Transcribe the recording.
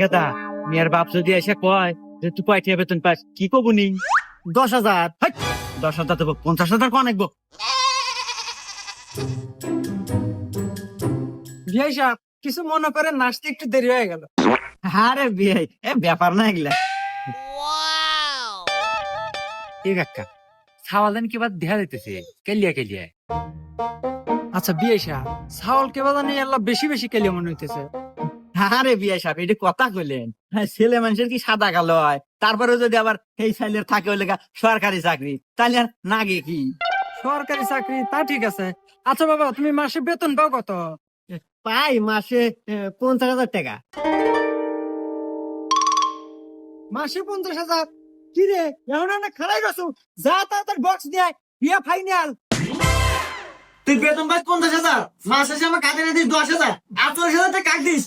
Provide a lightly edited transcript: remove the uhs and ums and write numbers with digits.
কথা মেয়ের বাপ যদি এসে কয় যে তুই কয়টা বেতন পাস কি কবু নি? 10,000। 10,000 দেবো, 50,000 কোন আনবো? বিয়াই সাহেব কিছু মনে করেন নাচতে একটু দেরি হয়ে গেল। আরে বিয়ে এ ব্যাপার না এগুলা। ঠিক একটা ছাওয়ালেন কি বাদ দেখা দিতেছে কেলিয়া কেলিয়া। আচ্ছা বিয়াই সাহেব ছাওল কে বাদা নিয়ে আল্লাহ বেশি বেশি কেলে মনে হইতেছে। আরে বিয়ে সাহেব এটা কথা কইলেন, হ্যাঁ, ছেলে মানুষের কি সাদা কালো হয়? তারপরে যদি আবার এই সাইলের থাকে ওই লেখা সরকারি চাকরি, তাহলে আর নাগে কি? সরকারি চাকরি তা ঠিক আছে। আচ্ছা বাবা তুমি মাসে বেতন পাও কত? পাই মাসে 50,000 টাকা। মাসে 50,000? কি রে এখন না খারাই গেছো, যা তাড়াতাড়ি বক্স দিয়ে বিয়া ফাইনাল। তুই বেতন পাস 50,000, মাসে আমার কাজে না দিস 10,000, আর 40,000 টাকা কাক দিস।